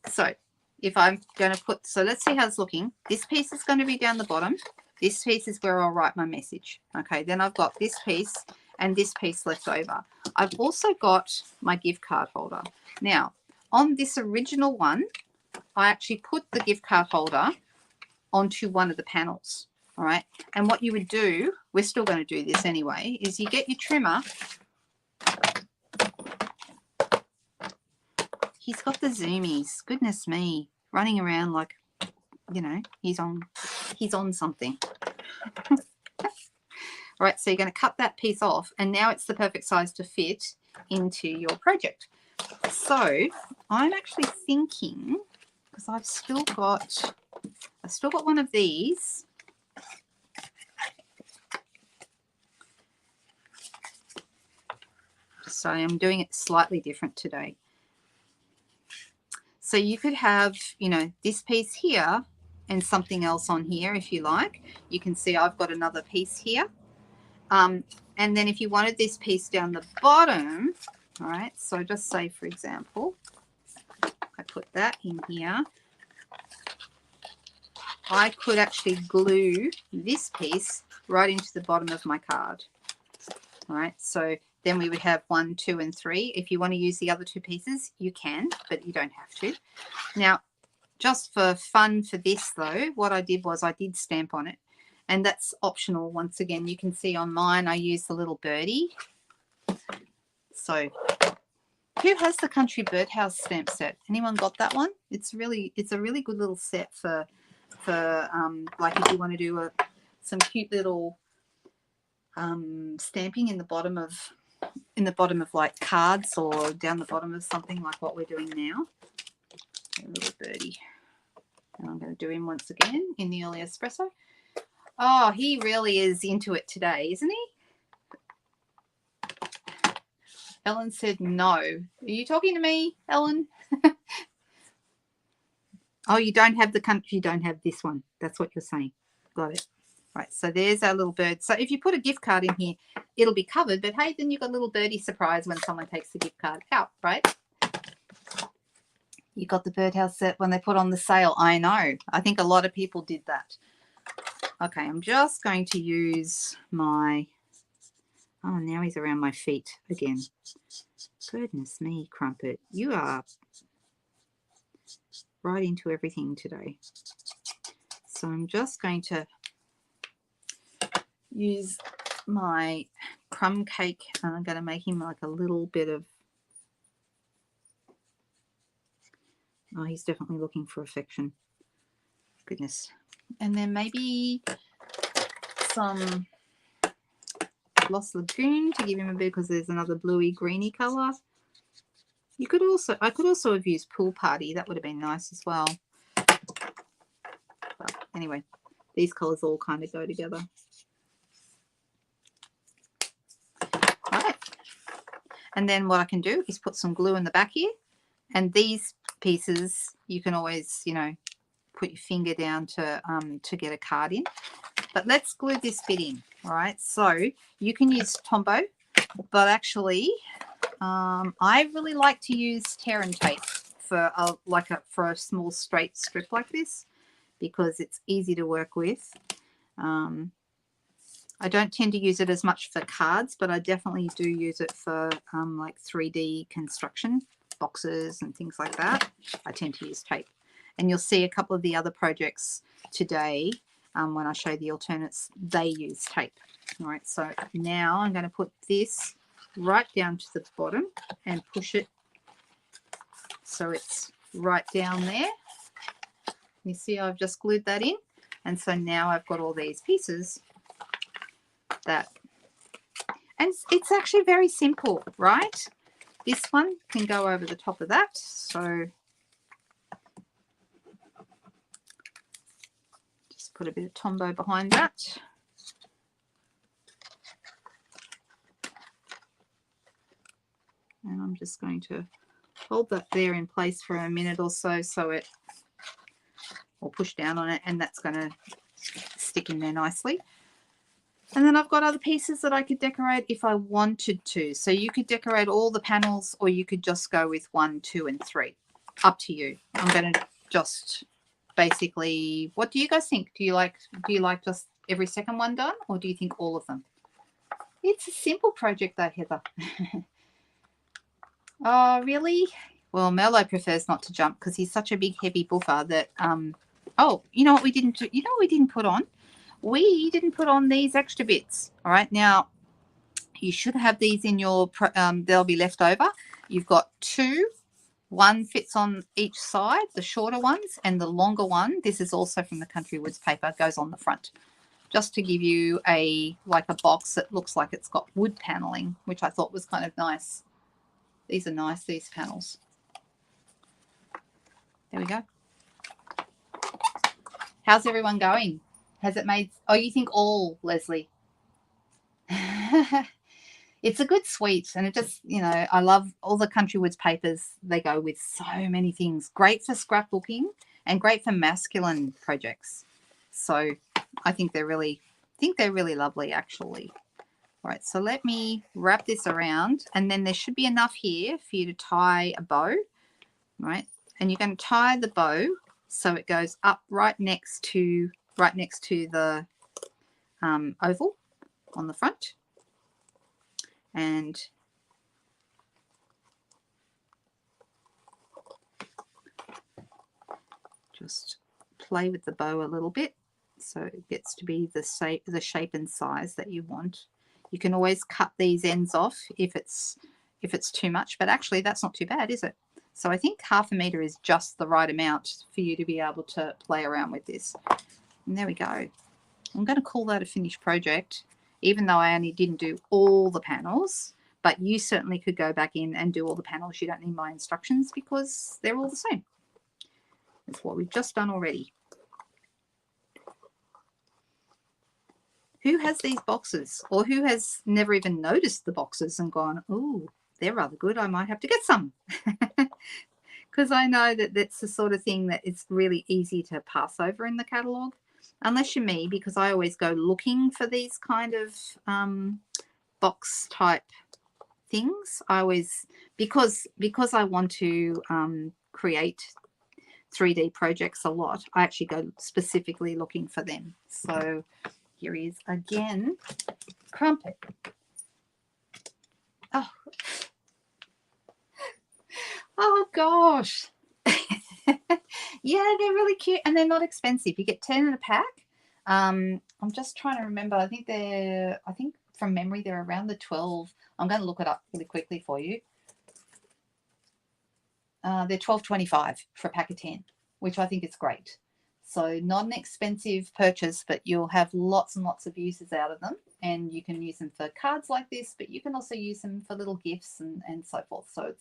Speaker 1: So if I'm going to put, so let's see how it's looking. This piece is going to be down the bottom. This piece is where I'll write my message. Okay, then I've got this piece and this piece left over. I've also got my gift card holder. Now, on this original one, I actually put the gift card holder onto one of the panels. All right, and what you would do, we're still going to do this anyway, is you get your trimmer. He's got the zoomies. Goodness me, running around like, you know, he's on something. All right, so you're going to cut that piece off, and now it's the perfect size to fit into your project. So I'm actually thinking, because I've still got one of these. So I'm doing it slightly different today. So you could have, you know, this piece here and something else on here if you like. You can see I've got another piece here. And then if you wanted this piece down the bottom, all right, so just say, for example, I put that in here. I could actually glue this piece right into the bottom of my card. All right, so then we would have 1, 2, and 3. If you want to use the other 2 pieces, you can, but you don't have to. Now, just for fun for this, though, what I did was I did stamp on it, and that's optional. Once again, you can see on mine, I used the little birdie. So who has the Country Birdhouse stamp set? Anyone got that one? It's a really good little set for like if you want to do some cute little stamping in the bottom of like cards, or down the bottom of something like what we're doing now. A little birdie. And I'm going to do him once again in the early espresso. Oh, he really is into it today, isn't he? Ellen said no. Are you talking to me, Ellen? Oh, you don't have the country, you don't have this one. That's what you're saying. Got it. Right, so there's our little bird. So if you put a gift card in here, it'll be covered, but hey, then you've got a little birdie surprise when someone takes the gift card out, right? You got the birdhouse set when they put on the sale. I know. I think a lot of people did that. Okay, I'm just going to use my, oh, now he's around my feet again. Goodness me, Crumpet. You are right into everything today. So I'm just going to use my crumb cake, and I'm going to make him like a little bit of, oh, he's definitely looking for affection. Goodness. And then maybe some Lost Lagoon to give him a bit, because there's another bluey greeny color. You could also, I could also have used Pool Party. That would have been nice as well. But anyway, these colors all kind of go together. All right. And then what I can do is put some glue in the back here. And these pieces, you can always, you know, put your finger down to get a card in. But let's glue this bit in. All right. So you can use Tombow, but actually, I really like to use tear and tape for a small straight strip like this, because it's easy to work with. I don't tend to use it as much for cards, but I definitely do use it for like 3D construction boxes and things like that. I tend to use tape, and you'll see a couple of the other projects today when I show the alternates, they use tape. All right, so now I'm going to put this right down to the bottom and push it so it's right down there. You see I've just glued that in, and so now I've got all these pieces that, and it's actually very simple, right? This one can go over the top of that, so Put a bit of Tombow behind that. And I'm just going to hold that there in place for a minute or so, or push down on it, and that's going to stick in there nicely. And then I've got other pieces that I could decorate if I wanted to. So you could decorate all the panels, or you could just go with 1, 2, and 3. Up to you. I'm going to just basically, what do you guys think? Do you like just every second one done, or do you think all of them? It's a simple project though, Heather. Oh, really? Well, Merlot prefers not to jump because he's such a big, heavy buffer that, oh, you know what we didn't do? You know what we didn't put on? We didn't put on these extra bits. All right, now you should have these in your, they'll be left over. You've got 2. 1 fits on each side, the shorter ones, and the longer one, this is also from the Country Woods paper, goes on the front. Just to give you like a box that looks like it's got wood paneling, which I thought was kind of nice. These are nice, these panels. There we go. How's everyone going? Has it made, oh, you think all, Leslie? It's a good suite, and it just, you know, I love all the Country Woods papers. They go with so many things. Great for scrapbooking and great for masculine projects. So I think they're really lovely, actually. All right, so let me wrap this around, and then there should be enough here for you to tie a bow, right? And you're going to tie the bow so it goes up right next to the oval on the front. And just play with the bow a little bit so it gets to be the shape and size that you want. You can always cut these ends off if it's too much, but actually that's not too bad, is it? So I think 1/2 meter is just the right amount for you to be able to play around with this. And there we go. I'm going to call that a finished project, even though I only didn't do all the panels, but you certainly could go back in and do all the panels. You don't need my instructions because they're all the same. That's what we've just done already. Who has these boxes, or who has never even noticed the boxes and gone, oh, they're rather good, I might have to get some? Because I know that that's the sort of thing that it's really easy to pass over in the catalogue, unless you're me, because I always go looking for these kind of box type things. I always, because I want to create 3D projects a lot, I actually go specifically looking for them. So here he is again. Crumpet. Oh gosh. Yeah, they're really cute and they're not expensive. You get 10 in a pack. I'm just trying to remember. I think from memory they're around the 12. I'm going to look it up really quickly for you. They're $12.25 for a pack of 10, which I think is great. So not an expensive purchase, but you'll have lots and lots of uses out of them. And you can use them for cards like this, but you can also use them for little gifts and so forth. So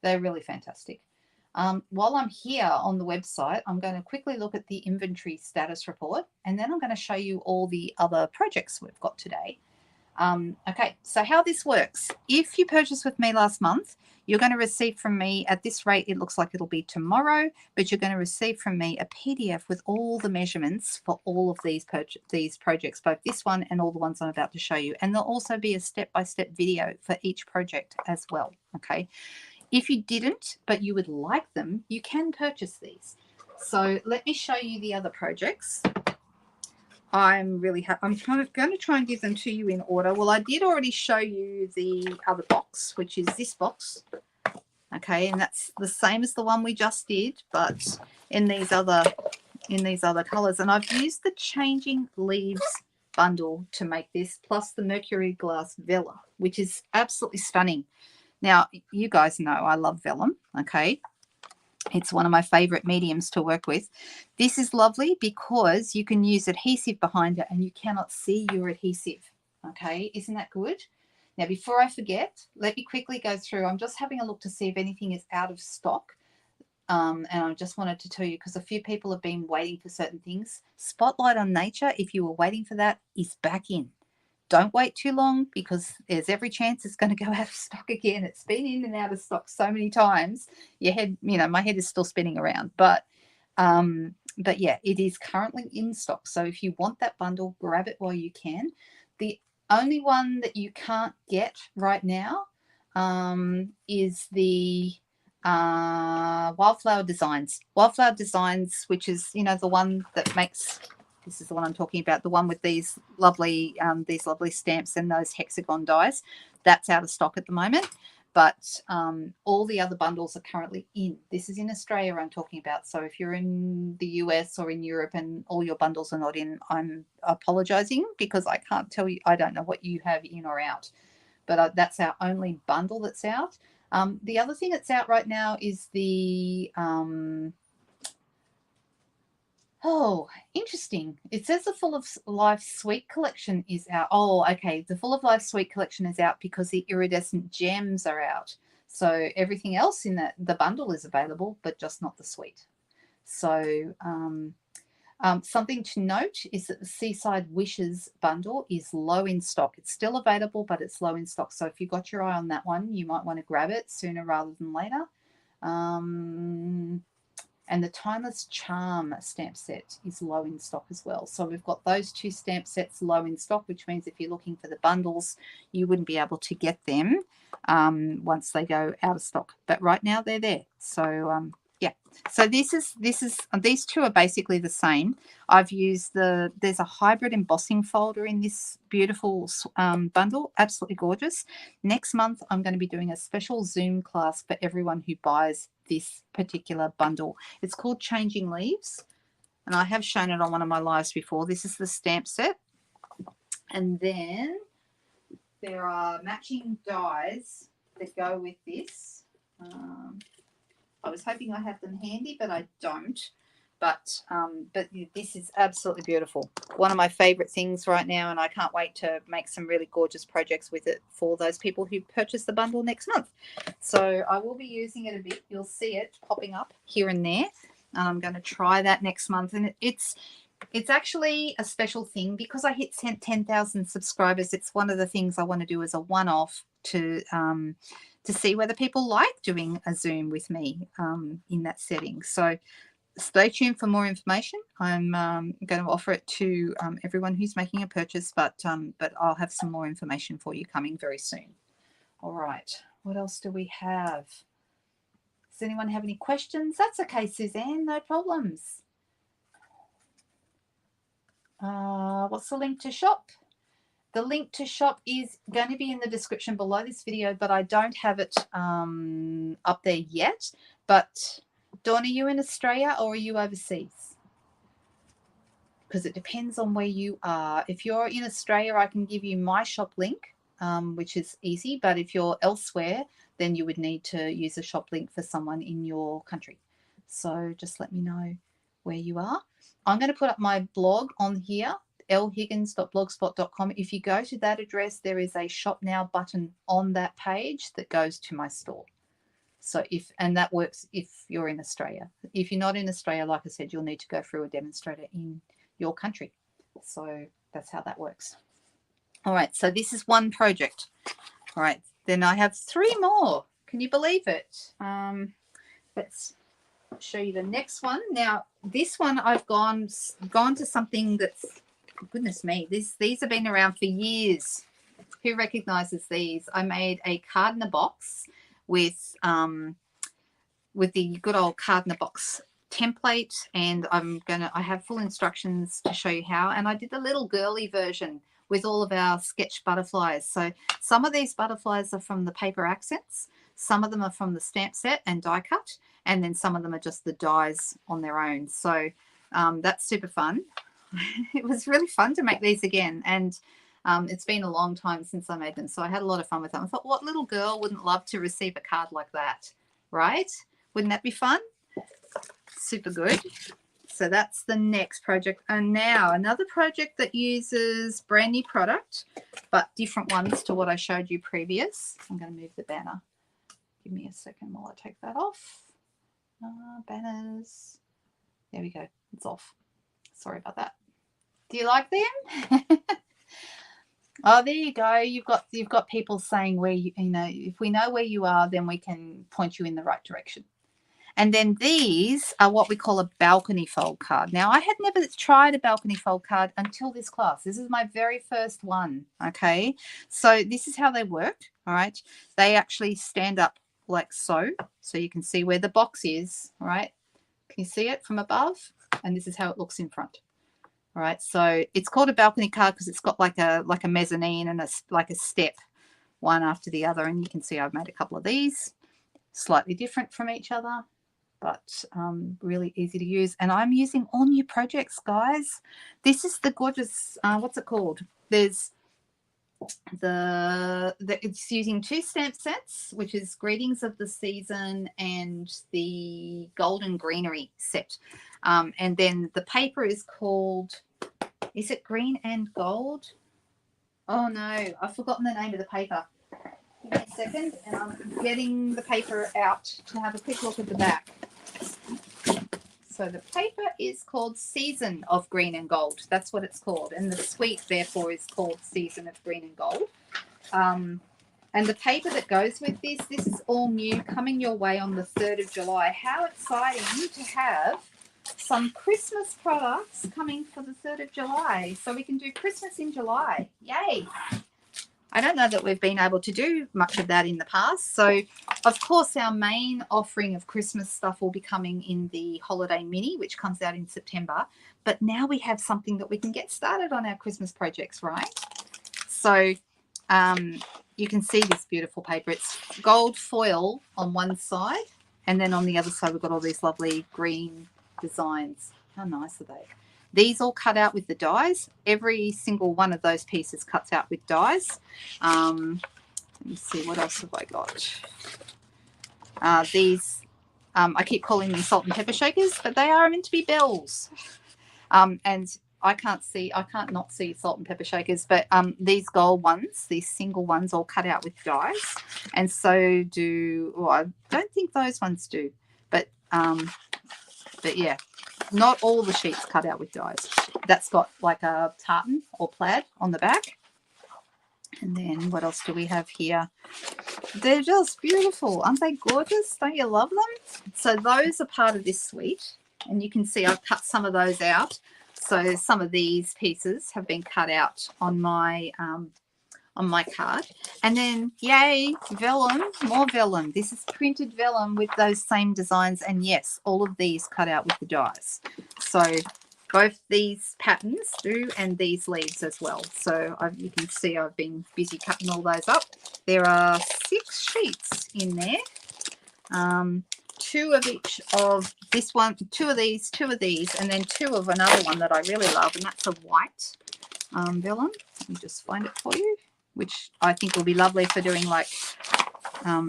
Speaker 1: they're really fantastic. While I'm here on the website, I'm going to quickly look at the inventory status report, and then I'm going to show you all the other projects we've got today. Okay, so how this works. If you purchased with me last month, you're going to receive from me, at this rate, it looks like it'll be tomorrow, but you're going to receive from me a PDF with all the measurements for all of these projects, both this one and all the ones I'm about to show you. And there'll also be a step-by-step video for each project as well, okay? If you didn't, but you would like them, you can purchase these. So let me show you the other projects. I'm really happy. I'm going to try and give them to you in order. Well, I did already show you the other box, which is this box. Okay, and that's the same as the one we just did, but in these other colors. And I've used the Changing Leaves bundle to make this, plus the Mercury Glass Vella, which is absolutely stunning. Now, you guys know I love vellum, okay? It's one of my favorite mediums to work with. This is lovely because you can use adhesive behind it and you cannot see your adhesive, okay? Isn't that good? Now, before I forget, let me quickly go through. I'm just having a look to see if anything is out of stock. And I just wanted to tell you, because a few people have been waiting for certain things. Spotlight on Nature, if you were waiting for that, is back in. Don't wait too long, because there's every chance it's going to go out of stock again. It's been in and out of stock so many times. Your head, my head is still spinning around. But yeah, it is currently in stock. So if you want that bundle, grab it while you can. The only one that you can't get right now is the Wildflower Designs. Wildflower Designs, which is, the one that makes... This is the one I'm talking about, the one with these lovely stamps and those hexagon dies. That's out of stock at the moment, but all the other bundles are currently in. This is in Australia I'm talking about. So if you're in the US or in Europe and all your bundles are not in, I'm apologizing, because I can't tell you. I don't know what you have in or out, but that's our only bundle that's out. The other thing that's out right now is the... Oh, interesting. It says the Full of Life Sweet collection is out. Oh, okay. The Full of Life Sweet collection is out because the iridescent gems are out. So everything else in the bundle is available, but just not the sweet. So something to note is that the Seaside Wishes bundle is low in stock. It's still available, but it's low in stock. So if you got your eye on that one, you might want to grab it sooner rather than later. And the Timeless Charm stamp set is low in stock as well. So we've got those two stamp sets low in stock, which means if you're looking for the bundles, you wouldn't be able to get them once they go out of stock. But right now they're there. So yeah. So these two are basically the same. I've used there's a hybrid embossing folder in this beautiful bundle. Absolutely gorgeous. Next month, I'm going to be doing a special Zoom class for everyone who buys this particular bundle. It's called Changing Leaves, and I have shown it on one of my lives before. This is the stamp set, and then there are matching dies that go with this. I was hoping I had them handy, but I don't. But this is absolutely beautiful. One of my favorite things right now, and I can't wait to make some really gorgeous projects with it for those people who purchase the bundle next month. So I will be using it a bit. You'll see it popping up here and there. I'm going to try that next month, and it's actually a special thing because I hit 10,000 subscribers. It's one of the things I want to do as a one-off to see whether people like doing a Zoom with me in that setting. So stay tuned for more information. I'm going to offer it to everyone who's making a purchase, but I'll have some more information for you coming very soon. All right, what else do we have? Does anyone have any questions? That's okay, Suzanne, no problems. What's the link to shop? The link to shop is going to be in the description below this video, but I don't have it up there yet. But Dawn, are you in Australia or are you overseas? Because it depends on where you are. If you're in Australia, I can give you my shop link, which is easy. But if you're elsewhere, then you would need to use a shop link for someone in your country. So just let me know where you are. I'm going to put up my blog on here, lhiggins.blogspot.com. If you go to that address, there is a shop now button on that page that goes to my store. So and that works if you're in Australia. If you're not in Australia, like I said, you'll need to go through a demonstrator in your country. So that's how that works. All right, so this is one project. All right, then I have 3 more. Can you believe it? Let's show you the next one. Now, this one I've gone to something that's, goodness me, these have been around for years. Who recognizes these? I made a card in a box with the good old card in a box template, and I have full instructions to show you how. And I did the little girly version with all of our sketch butterflies. So some of these butterflies are from the paper accents, some of them are from the stamp set and die cut, and then some of them are just the dies on their own. So that's super fun. It was really fun to make these again, and it's been a long time since I made them, so I had a lot of fun with them. I thought, what little girl wouldn't love to receive a card like that, right? Wouldn't that be fun? Super good. So that's the next project. And now another project that uses brand new product, but different ones to what I showed you previous. I'm going to move the banner. Give me a second while I take that off. Banners. There we go. It's off. Sorry about that. Do you like them? Oh, there you go. You've got people saying where you know, if we know where you are, then we can point you in the right direction. And then these are what we call a balcony fold card. Now, I had never tried a balcony fold card until this class. This is my very first one, okay? So this is how they work, all right? They actually stand up like so you can see where the box is, all right? Can you see it from above? And this is how it looks in front. All right, so it's called a balcony card because it's got like a mezzanine and like a step one after the other. And you can see I've made a couple of these, slightly different from each other, but really easy to use. And I'm using all new projects, guys. This is the gorgeous, what's it called? There's it's using 2 stamp sets, which is Greetings of the Season and the Golden Greenery set. And then the paper is called, is it Green and Gold? Oh no, I've forgotten the name of the paper. Give me a second, and I'm getting the paper out to have a quick look at the back. So the paper is called Season of Green and Gold. That's what it's called. And the suite, therefore, is called Season of Green and Gold. And the paper that goes with this is all new, coming your way on the 3rd of July. How exciting to have some Christmas products coming for the 3rd of July. So we can do Christmas in July. Yay! I don't know that we've been able to do much of that in the past. So, of course, our main offering of Christmas stuff will be coming in the Holiday Mini, which comes out in September. But now we have something that we can get started on our Christmas projects, right? So you can see this beautiful paper. It's gold foil on one side, and then on the other side we've got all these lovely green designs. How nice are they? These all cut out with the dies. Every single one of those pieces cuts out with dies. Let me see, what else have I got? These, I keep calling them salt and pepper shakers, but they are meant to be bells. And I can't not see salt and pepper shakers, but these gold ones, these single ones, all cut out with dies. And so do, well, I don't think those ones do, but yeah. Not all the sheets cut out with dies. That's got like a tartan or plaid on the back. And then what else do we have here? They're just beautiful. Aren't they gorgeous? Don't you love them? So those are part of this suite. And you can see I've cut some of those out. So some of these pieces have been cut out on my card. And then, yay, vellum, more vellum. This is printed vellum with those same designs. And yes, all of these cut out with the dies. So both these patterns do, and these leaves as well. So you can see I've been busy cutting all those up. There are 6 sheets in there. 2 of each of this one, 2 of these, and then 2 of another one that I really love, and that's a white vellum. Let me just find it for you, which I think will be lovely for doing like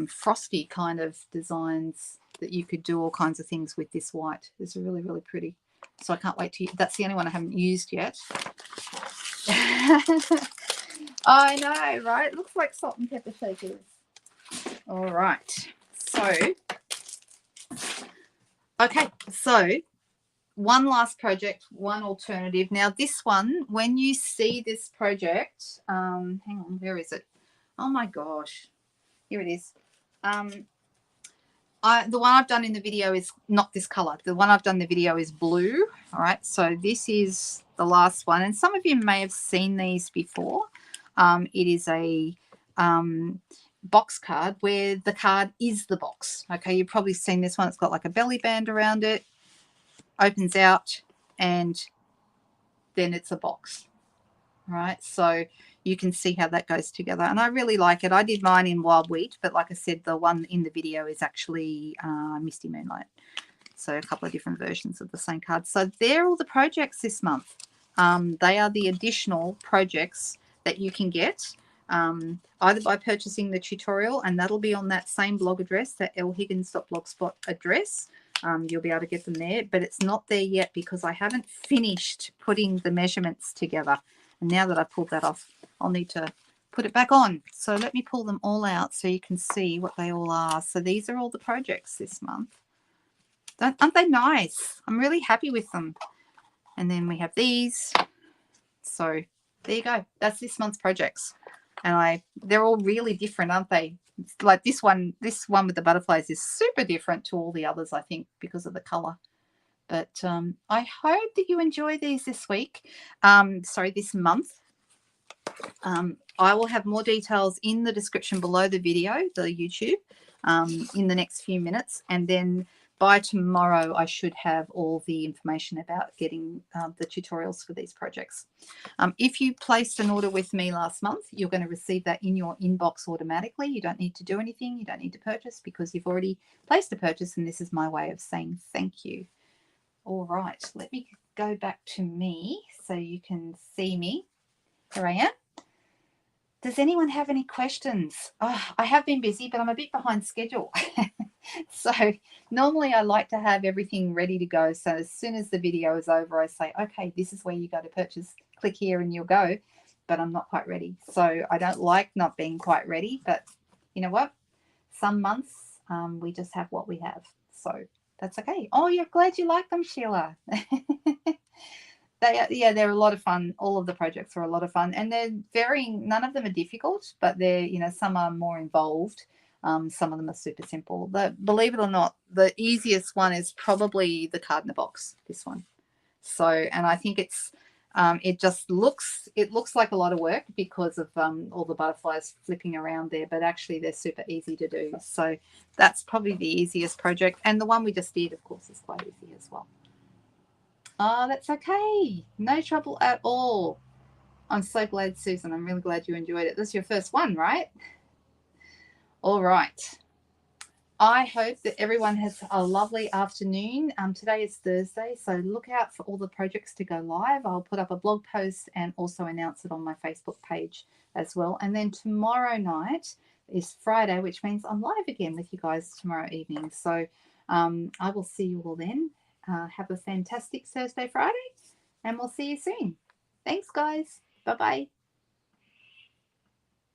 Speaker 1: frosty kind of designs that you could do all kinds of things with this white. It's really, really pretty. So I can't wait to, that's the only one I haven't used yet. I know, right? It looks like salt and pepper shakers. All right. So, okay. So one last project, one alternative. Now this one, when you see this project, hang on, where is it? Oh my gosh, here it is. The one I've done in the video is not this color. The one I've done in the video is blue. All right, so this is the last one, and some of you may have seen these before. It is a box card where the card is the box. Okay, you've probably seen this one. It's got like a belly band around it, opens out, and then it's a box. All right, so you can see how that goes together, and I really like it. I did mine in Wild Wheat, but like I said, the one in the video is actually Misty Moonlight. So a couple of different versions of the same card. So they're all the projects this month. They are the additional projects that you can get either by purchasing the tutorial, and that'll be on that same blog address, that lhiggins.blogspot address. You'll be able to get them there, but it's not there yet because I haven't finished putting the measurements together. And now that I've pulled that off, I'll need to put it back on. So let me pull them all out so you can see what they all are. So these are all the projects this month. Aren't they nice? I'm really happy with them. And then we have these. So there you go. That's this month's projects. And they're all really different, aren't they? It's like this one with the butterflies is super different to all the others, I think, because of the color. But I hope that you enjoy these this week. This month. I will have more details in the description below the video, the YouTube, in the next few minutes. And then by tomorrow, I should have all the information about getting the tutorials for these projects. If you placed an order with me last month, you're going to receive that in your inbox automatically. You don't need to do anything. You don't need to purchase because you've already placed a purchase, and this is my way of saying thank you. All right, let me go back to me so you can see me. Here I am. Does anyone have any questions? Oh, I have been busy, but I'm a bit behind schedule. So normally I like to have everything ready to go. So as soon as the video is over, I say, okay, this is where you go to purchase. Click here and you'll go. But I'm not quite ready. So I don't like not being quite ready. But you know what? Some months we just have what we have. So that's okay. Oh, you're glad you like them, Sheila. They're a lot of fun. All of the projects are a lot of fun, and they're varying. None of them are difficult, but some are more involved. Some of them are super simple. Believe it or not, the easiest one is probably the card in the box. This one. So, and I think it looks like a lot of work because of all the butterflies flipping around there, but actually they're super easy to do. So that's probably the easiest project, and the one we just did, of course, is quite easy as well. Oh, that's okay. No trouble at all. I'm so glad, Susan. I'm really glad you enjoyed it. This is your first one, right? All right. I hope that everyone has a lovely afternoon. Today is Thursday, so look out for all the projects to go live. I'll put up a blog post and also announce it on my Facebook page as well. And then tomorrow night is Friday, which means I'm live again with you guys tomorrow evening. So I will see you all then. Have a fantastic Thursday, Friday, and we'll see you soon. Thanks, guys. Bye-bye.